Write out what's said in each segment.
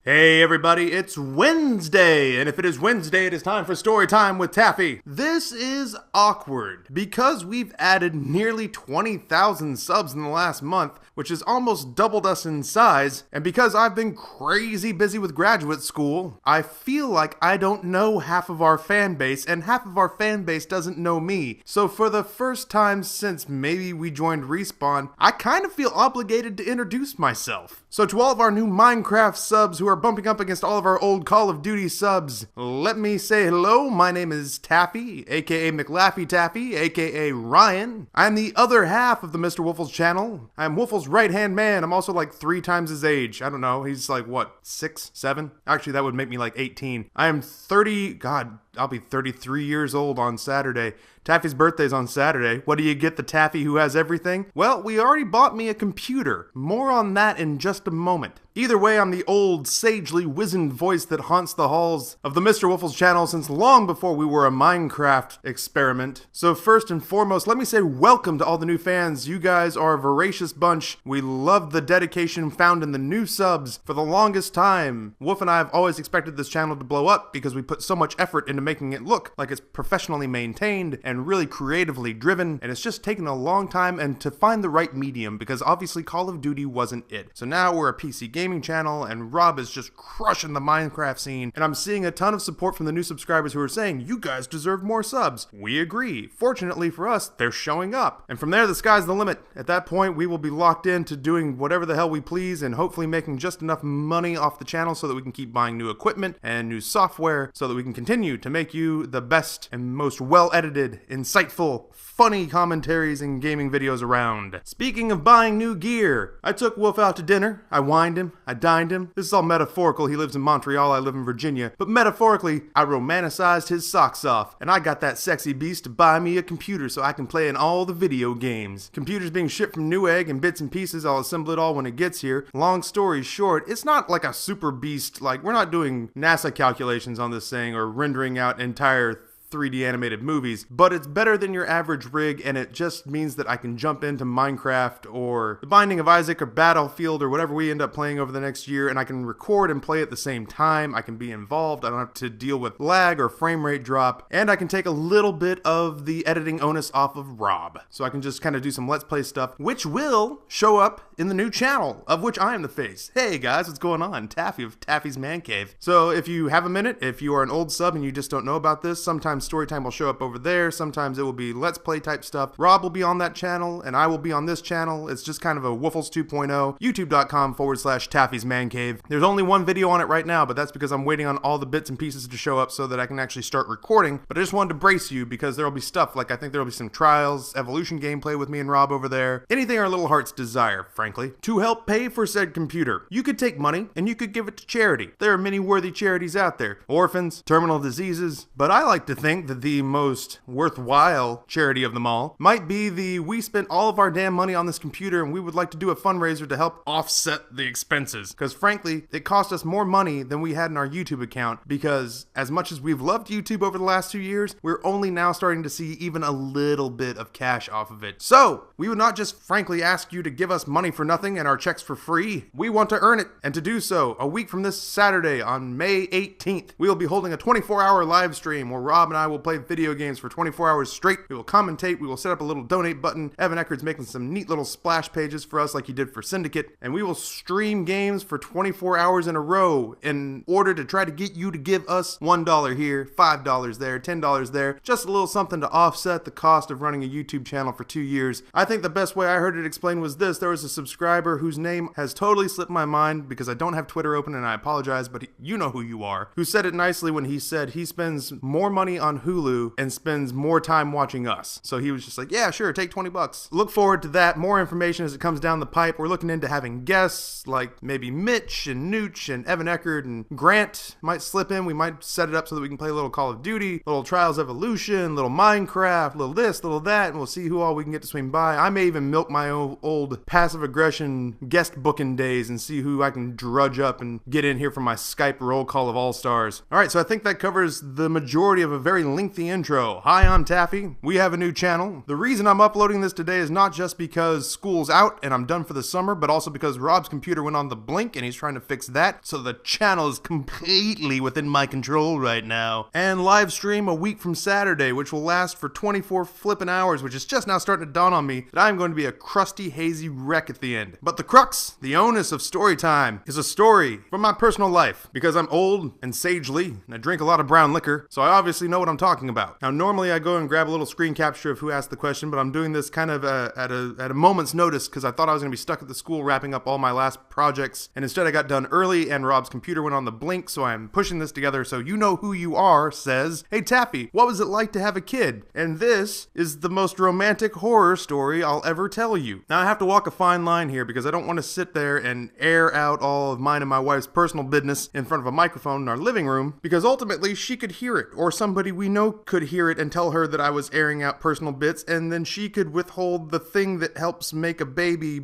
Hey everybody, it's Wednesday, and if it is Wednesday, it is time for Story Time with Taffy. This is awkward, because we've added nearly 20,000 subs in the last month, which has almost doubled us in size, and because I've been crazy busy with graduate school, I feel like I don't know half of our fan base, and half of our fan base doesn't know me. So for the first time since maybe we joined Respawn, I kind of feel obligated to introduce myself. So to all of our new Minecraft subs who are bumping up against all of our old Call of Duty subs, let me say hello. My name is Taffy, aka McLaffyTaffy, aka Ryan. I'm the other half of the Mr. Woofles channel. I'm Woofles' right-hand man. I'm also like 3 times his age. I don't know. He's like, what, 6, 7? Actually, that would make me like 18. I am 30, God, I'll be 33 years old on Saturday. Taffys Birthday's on Saturday. What do you get the Taffy who has everything? Well, we already bought me a computer. More on that in just a moment. Either way, I'm the old, sagely wizened voice that haunts the halls of the Mr. Woofles channel since long before we were a Minecraft experiment. So first and foremost, let me say welcome to all the new fans. You guys are a voracious bunch. We love the dedication found in the new subs. For the longest time, Woof and I have always expected this channel to blow up because we put so much effort into making it look like it's professionally maintained and really creatively driven, and it's just taken a long time and to find the right medium because obviously Call of Duty wasn't it. So now we're a PC gaming channel and Rob is just crushing the Minecraft scene, and I'm seeing a ton of support from the new subscribers who are saying, you guys deserve more subs. We agree. Fortunately for us, they're showing up. And from there, the sky's the limit. At that point, we will be locked into doing whatever the hell we please and hopefully making just enough money off the channel so that we can keep buying new equipment and new software so that we can continue to make you the best and most well-edited, insightful, funny commentaries and gaming videos around. Speaking of buying new gear, I took Wolf out to dinner. I wined him. I dined him. This is all metaphorical. He lives in Montreal. I live in Virginia. But metaphorically, I romanticized his socks off. And I got that sexy beast to buy me a computer so I can play in all the video games. Computers being shipped from Newegg in bits and pieces. I'll assemble it all when it gets here. Long story short, it's not like a super beast. Like, we're not doing NASA calculations on this thing or rendering out entire 3D animated movies, but it's better than your average rig, and it just means that I can jump into Minecraft or The Binding of Isaac or Battlefield or whatever we end up playing over the next year, and I can record and play at the same time. I can be involved. I don't have to deal with lag or frame rate drop, and I can take a little bit of the editing onus off of Rob. So I can just kind of do some Let's Play stuff, which will show up in the new channel, of which I am the face. Hey guys, what's going on? Taffy of TaffysManCave. So if you have a minute, if you are an old sub and you just don't know about this, sometimes Storytime will show up over there. Sometimes it will be Let's Play type stuff. Rob will be on that channel, and I will be on this channel. It's just kind of a Woofles 2.0, youtube.com/TaffysManCave. There's only one video on it right now, but that's because I'm waiting on all the bits and pieces to show up so that I can actually start recording. But I just wanted to brace you because there will be stuff, like I think there will be some Trials, Evolution gameplay with me and Rob over there. Anything our little hearts desire, frankly, to help pay for said computer. You could take money, and you could give it to charity. There are many worthy charities out there. Orphans, terminal diseases, but I like to think that the most worthwhile charity of them all might be the we spent all of our damn money on this computer and we would like to do a fundraiser to help offset the expenses. Because frankly, it cost us more money than we had in our YouTube account because as much as we've loved YouTube over the last 2 years, we're only now starting to see even a little bit of cash off of it. So we would not just frankly ask you to give us money for nothing and our checks for free. We want to earn it, and to do so, a week from this Saturday on May 18th, we will be holding a 24-hour live stream where Rob and I will play video games for 24 hours straight. We will commentate. We will set up a little donate button. Evan Eckert's making some neat little splash pages for us like he did for Syndicate. And we will stream games for 24 hours in a row in order to try to get you to give us $1 here, $5 there, $10 there. Just a little something to offset the cost of running a YouTube channel for 2 years. I think the best way I heard it explained was this. There was a subscriber whose name has totally slipped my mind because I don't have Twitter open and I apologize, but you know who you are, who said it nicely when he said he spends more money on Hulu and spends more time watching us. So he was just like, yeah, sure, take 20 bucks. Look forward to that. More information as it comes down the pipe. We're looking into having guests like maybe Mitch and Nooch and Evan Eckert and Grant might slip in. We might set it up so that we can play a little Call of Duty, little Trials Evolution, little Minecraft, little this, little that, and we'll see who all we can get to swing by. I may even milk my old passive aggression guest booking days and see who I can drudge up and get in here for my Skype roll call of all-stars. All right, so I think that covers the majority of a very very lengthy intro. Hi, I'm Taffy. We have a new channel. The reason I'm uploading this today is not just because school's out and I'm done for the summer, but also because Rob's computer went on the blink and he's trying to fix that, so the channel is completely within my control right now. And live stream a week from Saturday, which will last for 24 flippin' hours, which is just now starting to dawn on me that I'm going to be a crusty, hazy wreck at the end. But the crux, the onus of story time, is a story from my personal life, because I'm old and sagely, and I drink a lot of brown liquor, so I obviously know what I'm talking about. Now, normally I go and grab a little screen capture of who asked the question, but I'm doing this kind of at a moment's notice, because I thought I was going to be stuck at the school wrapping up all my last projects, and instead I got done early, and Rob's computer went on the blink, so I'm pushing this together. So You Know Who You Are says, "Hey Taffy, what was it like to have a kid?" And this is the most romantic horror story I'll ever tell you. Now, I have to walk a fine line here, because I don't want to sit there and air out all of mine and my wife's personal business in front of a microphone in our living room, because ultimately she could hear it, or somebody we know could hear it and tell her that I was airing out personal bits, and then she could withhold the thing that helps make a baby,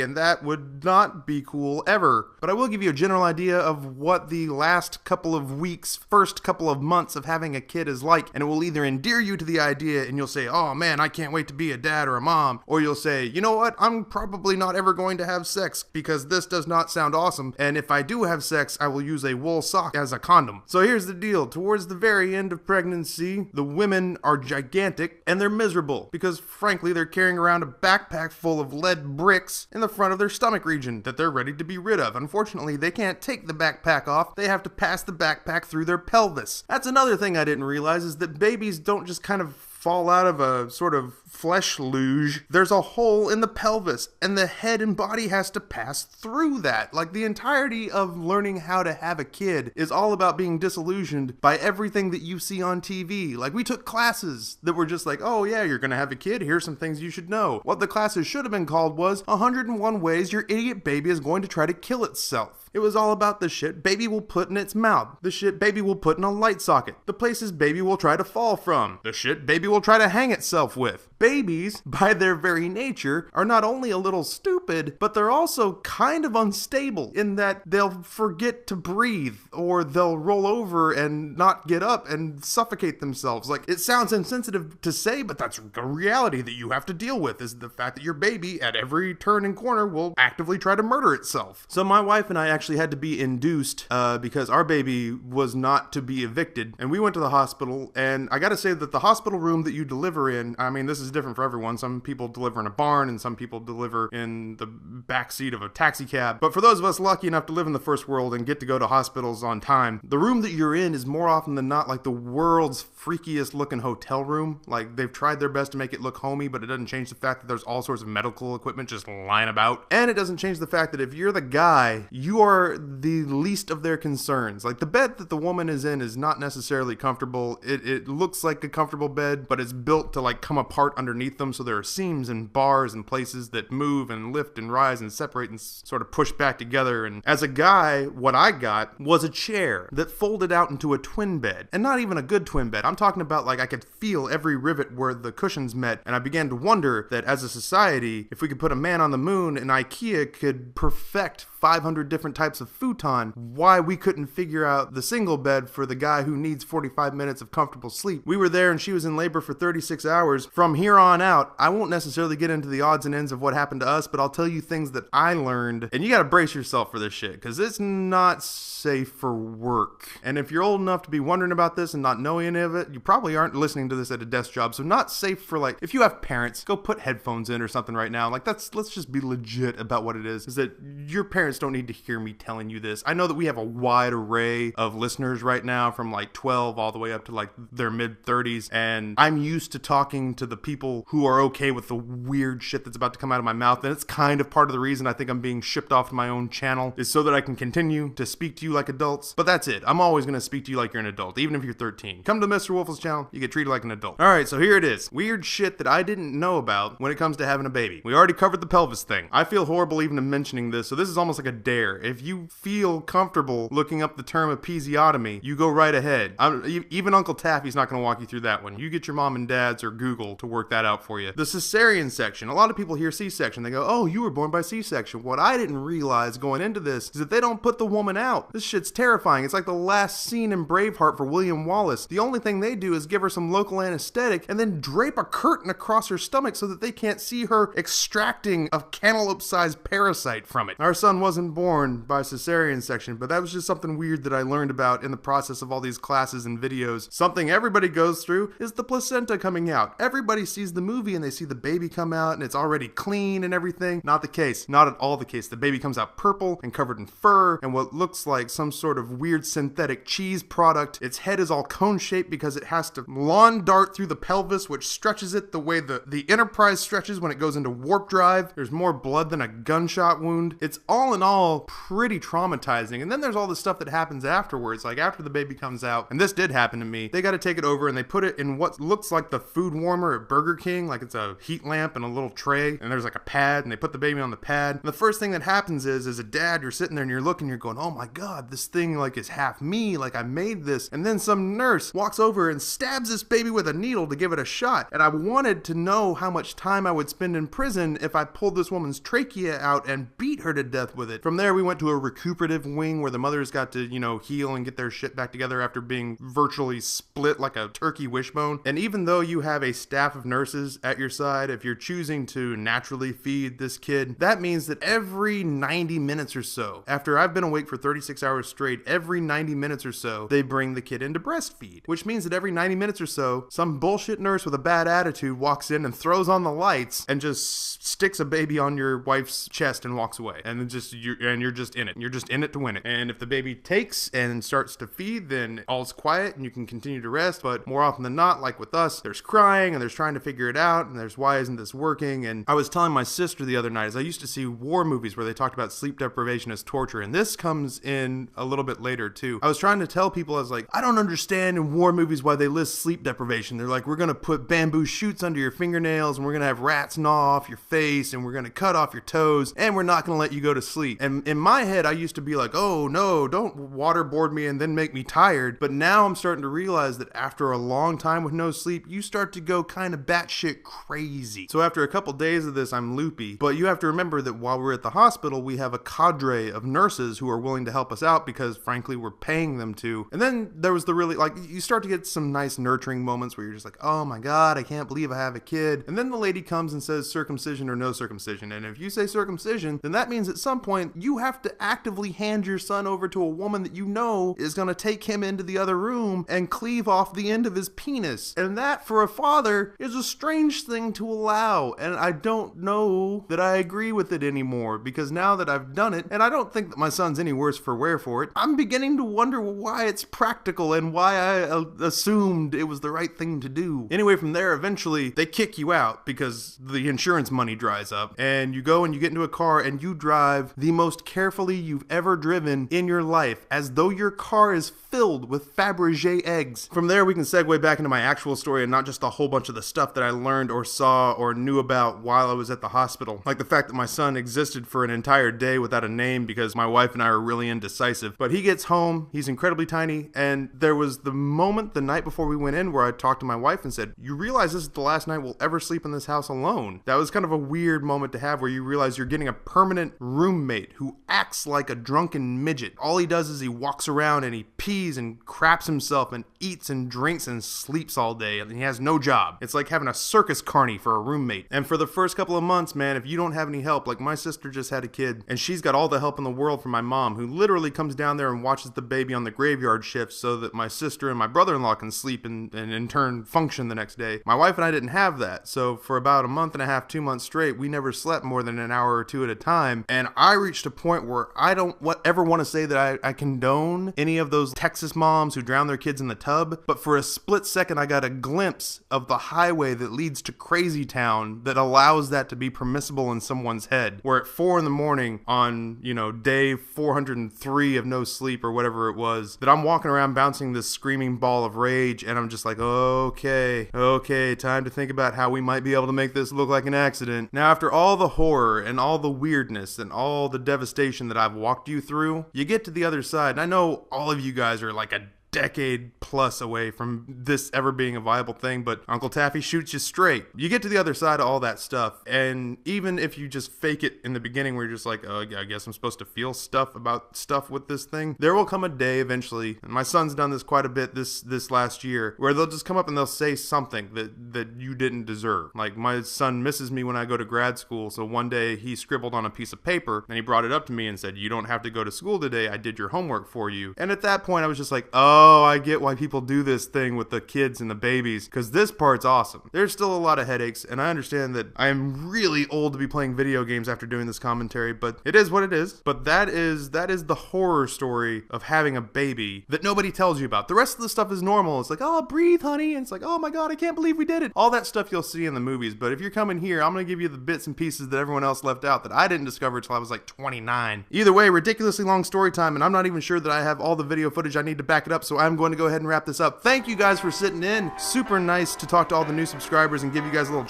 and that would not be cool ever. But I will give you a general idea of what the last couple of weeks, first couple of months of having a kid is like, and it will either endear you to the idea and you'll say, "Oh man, I can't wait to be a dad or a mom," or you'll say, "You know what, I'm probably not ever going to have sex because this does not sound awesome, and if I do have sex, I will use a wool sock as a condom." So here's the deal. Towards the very end of pregnancy, the women are gigantic and they're miserable because frankly they're carrying around a backpack full of lead bricks in the front of their stomach region that they're ready to be rid of. Unfortunately, they can't take the backpack off. They have to pass the backpack through their pelvis. That's another thing I didn't realize, is that babies don't just kind of fall out of a sort of flesh luge. There's a hole in the pelvis, and the head and body has to pass through that. Like, the entirety of learning how to have a kid is all about being disillusioned by everything that you see on TV. Like, we took classes that were just like, "Oh yeah, you're gonna have a kid, here's some things you should know." What the classes should have been called was 101 ways your idiot baby is going to try to kill itself. It was all about the shit baby will put in its mouth, the shit baby will put in a light socket, the places baby will try to fall from, the shit baby will try to hang itself with. Babies, by their very nature, are not only a little stupid, but they're also kind of unstable in that they'll forget to breathe, or they'll roll over and not get up and suffocate themselves. Like, it sounds insensitive to say, but that's a reality that you have to deal with, is the fact that your baby at every turn and corner will actively try to murder itself. So my wife and I actually had to be induced because our baby was not to be evicted, and we went to the hospital. And I gotta say that the hospital room that you deliver in, I mean, this is different for everyone. Some people deliver in a barn and some people deliver in the back seat of a taxi cab, but for those of us lucky enough to live in the first world and get to go to hospitals on time, the room that you're in is more often than not like the world's freakiest looking hotel room. Like, they've tried their best to make it look homey, but it doesn't change the fact that there's all sorts of medical equipment just lying about, and it doesn't change the fact that if you're the guy, you are the least of their concerns. Like, the bed that the woman is in is not necessarily comfortable. It looks like a comfortable bed, but it's built to like come apart underneath them, so there are seams and bars and places that move and lift and rise and separate and sort of push back together. And as a guy, what I got was a chair that folded out into a twin bed, and not even a good twin bed. I'm talking about, like, I could feel every rivet where the cushions met, and I began to wonder that as a society, if we could put a man on the moon and IKEA could perfect 500 different types of futon, why we couldn't figure out the single bed for the guy who needs 45 minutes of comfortable sleep. We were there and she was in labor for 36 hours. From here on out, I won't necessarily get into the odds and ends of what happened to us, but I'll tell you things that I learned, and you gotta brace yourself for this shit, because it's not safe for work. And if you're old enough to be wondering about this and not know any of it, you probably aren't listening to this at a desk job, so not safe for, like, if you have parents, go put headphones in or something right now. Like, let's just be legit about what it is that your parents don't need to hear me telling you this. I know that we have a wide array of listeners right now, from like 12 all the way up to like their mid-30s, and I'm used to talking to the people who are okay with the weird shit that's about to come out of my mouth, and it's kind of part of the reason I think I'm being shipped off to my own channel, is so that I can continue to speak to you like adults. But that's it. I'm always going to speak to you like you're an adult, even if you're 13. Come to Mr. Wolf's channel, you get treated like an adult. Alright, so here it is. Weird shit that I didn't know about when it comes to having a baby. We already covered the pelvis thing. I feel horrible even mentioning this, so this is almost like a dare. If you feel comfortable looking up the term episiotomy, you go right ahead. Even Uncle Taffy's not going to walk you through that one. You get your mom and dad's or Google to work that out for you. The cesarean section. A lot of people hear C-section. They go, oh, you were born by C-section. What I didn't realize going into this is that they don't put the woman out. This shit's terrifying. It's like the last scene in Braveheart for William Wallace. The only thing they do is give her some local anesthetic and then drape a curtain across her stomach so that they can't see her extracting a cantaloupe-sized parasite from it. Our son wasn't born by cesarean section, but that was just something weird that I learned about in the process of all these classes and videos. Something everybody goes through is the placenta coming out. Everybody sees the movie and they see the baby come out and it's already clean and everything. Not the case. Not at all the case. The baby comes out purple and covered in fur and what looks like some sort of weird synthetic cheese product. Its head is all cone-shaped because it has to lawn dart through the pelvis, which stretches it the way the Enterprise stretches when it goes into warp drive. There's more blood than a gunshot wound. It's all in all pretty traumatizing. And then there's all the stuff that happens afterwards, like after the baby comes out, and this did happen to me. They got to take it over and they put it in what looks like the food warmer at Burger King, like it's a heat lamp and a little tray, and there's like a pad, and they put the baby on the pad. And the first thing that happens is, as a dad, you're sitting there and you're looking, you're going, oh my God, this thing like is half me, like I made this. And then some nurse walks over and stabs this baby with a needle to give it a shot. And I wanted to know how much time I would spend in prison if I pulled this woman's trachea out and beat her to death with it. From there, we went to a recuperative wing where the mothers got to, heal and get their shit back together after being virtually split like a turkey wishbone. And even though you have a staff of nurses at your side, if you're choosing to naturally feed this kid, that means that every 90 minutes or so, after I've been awake for 36 hours straight, every 90 minutes or so, they bring the kid in to breastfeed, which means that every 90 minutes or so, some bullshit nurse with a bad attitude walks in and throws on the lights and just sticks a baby on your wife's chest and walks away. And then you're just in it. You're just in it to win it. And if the baby takes and starts to feed, then all's quiet and you can continue to rest. But more often than not, like with us, there's crying and there's trying to figure it out and there's why isn't this working? And I was telling my sister the other night, as I used to see war movies where they talked about sleep deprivation as torture, and this comes in a little bit later too. I was trying to tell people, I was like, I don't understand in war movies why they list sleep deprivation. They're like, we're gonna put bamboo shoots under your fingernails and we're gonna have rats gnaw off your face and we're gonna cut off your toes and we're not gonna let you go to sleep. And in my head, I used to be like, oh no, don't waterboard me and then make me tired. But now I'm starting to realize that after a long time with no sleep, you start to go kind of batshit crazy. So after a couple days of this, I'm loopy. But you have to remember that while we're at the hospital, we have a cadre of nurses who are willing to help us out because frankly, we're paying them to. And then there was the really, like, you start to get some nice nurturing moments where you're just like, oh my God, I can't believe I have a kid. And then the lady comes and says circumcision or no circumcision. And if you say circumcision, then that means at some point you have to actively hand your son over to a woman that you know is going to take him into the other room and cleave off the end of his penis. And that, for a father, is a strange thing to allow. And I don't know that I agree with it anymore, because now that I've done it, and I don't think that my son's any worse for wear for it, I'm beginning to wonder why it's practical and why I assumed it was the right thing to do. Anyway, from there, eventually, they kick you out because the insurance money dries up, and you go and you get into a car and you drive the most carefully you've ever driven in your life, as though your car is filled with Fabergé eggs. From there, we can segue back into my actual story and not just a whole bunch of the stuff that I learned or saw or knew about while I was at the hospital. Like the fact that my son existed for an entire day without a name because my wife and I are really indecisive. But he gets home, he's incredibly tiny, and there was the moment the night before we went in where I talked to my wife and said, you realize this is the last night we'll ever sleep in this house alone. That was kind of a weird moment to have, where you realize you're getting a permanent roommate who acts like a drunken midget. All he does is he walks around and he pees and craps himself and eats and drinks and sleeps all day, and he has no job. It's like having a circus carny for a roommate. And for the first couple of months, man, if you don't have any help, like my sister just had a kid and she's got all the help in the world from my mom, who literally comes down there and watches the baby on the graveyard shift so that my sister and my brother-in-law can sleep and in turn function the next day. My wife and I didn't have that. So for about a month and a half, 2 months straight, we never slept more than an hour or two at a time. And I reached a point where I don't ever want to say that I condone any of those Texas moms who drown their kids in the tub. But for a split second, I got a glimpse of the highway that leads to Crazy Town that allows that to be permissible in someone's head. Where at 4 a.m. on, day 403 of no sleep or whatever it was, that I'm walking around bouncing this screaming ball of rage, and I'm just like, okay, time to think about how we might be able to make this look like an accident. Now, after all the horror and all the weirdness and all the devastation that I've walked you through, you get to the other side. And I know all of you guys are like a decade plus away from this ever being a viable thing, but Uncle Taffy shoots you straight. You get to the other side of all that stuff, and even if you just fake it in the beginning where you're just like, oh, I guess I'm supposed to feel stuff about stuff with this thing, there will come a day eventually, and my son's done this quite a bit this last year, where they'll just come up and they'll say something that you didn't deserve. Like, my son misses me when I go to grad school, so one day he scribbled on a piece of paper, and he brought it up to me and said, you don't have to go to school today, I did your homework for you. And at that point I was just like, oh, I get why people do this thing with the kids and the babies, because this part's awesome. There's still a lot of headaches, and I understand that I am really old to be playing video games after doing this commentary, but it is what it is. But that is the horror story of having a baby that nobody tells you about. The rest of the stuff is normal. It's like, oh, breathe, honey, and it's like, oh my god, I can't believe we did it. All that stuff you'll see in the movies, but if you're coming here, I'm gonna give you the bits and pieces that everyone else left out that I didn't discover until I was like 29. Either way, ridiculously long story time, and I'm not even sure that I have all the video footage I need to back it up, so I'm going to go ahead and wrap this up. Thank you guys for sitting in. Super nice to talk to all the new subscribers and give you guys a little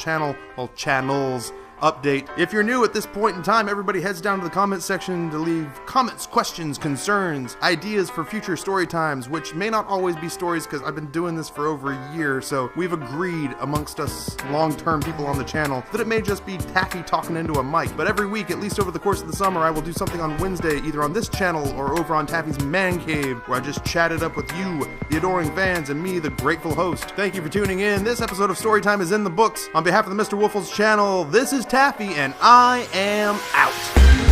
channels update. If you're new at this point in time, everybody heads down to the comment section to leave comments, questions, concerns, ideas for future story times, which may not always be stories because I've been doing this for over a year, so we've agreed amongst us long-term people on the channel that it may just be Taffy talking into a mic. But every week, at least over the course of the summer, I will do something on Wednesday, either on this channel or over on TaffysManCave, where I just chat it up with you, the adoring fans, and me, the grateful host. Thank you for tuning in. This episode of Storytime is in the books. On behalf of the Mr. Woofles channel, this is Taffy, and I am out.